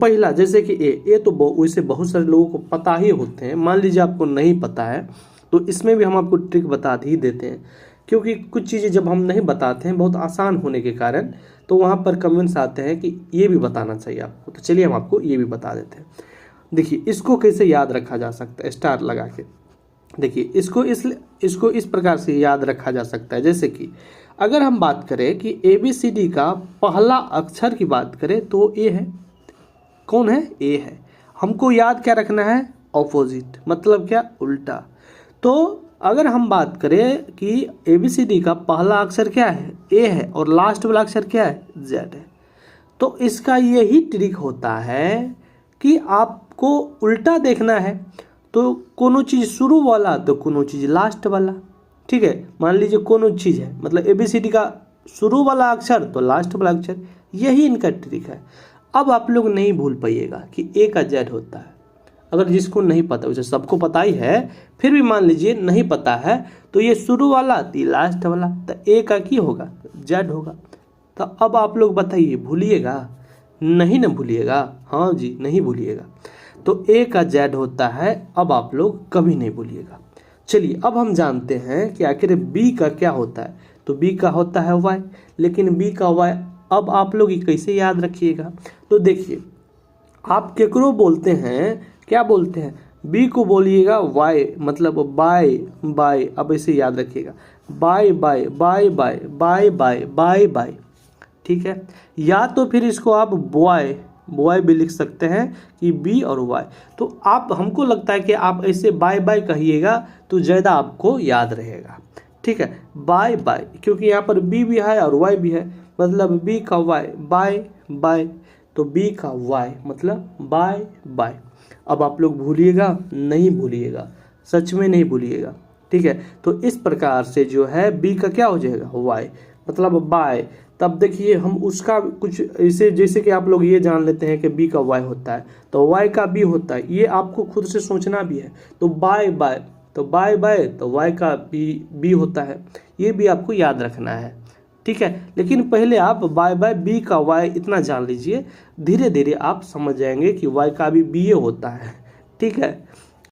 पहला जैसे कि ए तो वैसे बहुत सारे लोगों को पता ही होते हैं, मान लीजिए आपको नहीं पता है तो इसमें भी हम आपको ट्रिक बता ही देते हैं, क्योंकि कुछ चीज़ें जब हम नहीं बताते हैं बहुत आसान होने के कारण तो वहाँ पर कमेंट्स आते हैं कि ये भी बताना चाहिए आपको। तो चलिए हम आपको ये भी बता देते हैं। देखिए इसको कैसे याद रखा जा सकता है स्टार लगा के। देखिए इसको इस प्रकार से याद रखा जा सकता है, जैसे कि अगर हम बात करें कि ABCD का पहला अक्षर की बात करें तो ए है। कौन है? ए है। हमको याद क्या रखना है? ऑपोजिट, मतलब क्या? उल्टा। तो अगर हम बात करें कि ABCD का पहला अक्षर क्या है? ए है और लास्ट वाला अक्षर क्या है? जेड है। तो इसका यही ट्रिक होता है कि आपको उल्टा देखना है, तो कोनो चीज़ शुरू वाला तो कोनो चीज़ लास्ट वाला। ठीक है, मान लीजिए कोनो चीज़ है, मतलब ABCD का शुरू वाला अक्षर तो लास्ट वाला अक्षर, यही इनका ट्रिक है। अब आप लोग नहीं भूल पाइएगा कि ए का जेड होता है। अगर जिसको नहीं पता, उसे सबको पता ही है, फिर भी मान लीजिए नहीं पता है तो ये शुरू वाला तो लास्ट वाला, तो ए का की होगा? जेड होगा। तो अब आप लोग बताइए, भूलिएगा? नहीं ना भूलिएगा? हाँ जी, नहीं भूलिएगा। तो ए का जेड होता है, अब आप लोग कभी नहीं भूलिएगा। चलिए अब हम जानते हैं कि आखिर बी का क्या होता है। तो बी का होता है वाई, लेकिन बी का वाई अब आप लोग कैसे याद रखिएगा? तो देखिए, आप केकरो बोलते हैं, क्या बोलते हैं? बी को बोलिएगा वाई, मतलब बाय बाय। अब ऐसे याद रखिएगा, bye bye bye bye bye bye bye bye. ठीक है, या तो फिर इसको आप बॉय बॉय भी लिख सकते हैं कि बी और वाई। तो आप, हमको लगता है कि आप ऐसे बाय बाय कहिएगा तो ज़्यादा आपको याद रहेगा। ठीक है, बाय बाय, क्योंकि यहाँ पर बी भी है और वाई भी है, मतलब बी का वाई, बाय बाय, तो बी का वाई मतलब बाय बाय। अब आप लोग भूलिएगा? नहीं भूलिएगा, सच में नहीं भूलिएगा। ठीक है, तो इस प्रकार से जो है बी का क्या हो जाएगा? वाई, मतलब बाय। तब देखिए हम उसका कुछ ऐसे, जैसे कि आप लोग ये जान लेते हैं कि बी का वाई होता है तो वाई का बी होता है, ये आपको खुद से सोचना भी है। तो बाय बाय, तो बाय बाय तो वाई का बी होता है, ये भी आपको याद रखना है। ठीक है, लेकिन पहले आप बाय बाय बी का वाई इतना जान लीजिए, धीरे धीरे आप समझ जाएंगे कि वाई का भी बी होता है। ठीक है,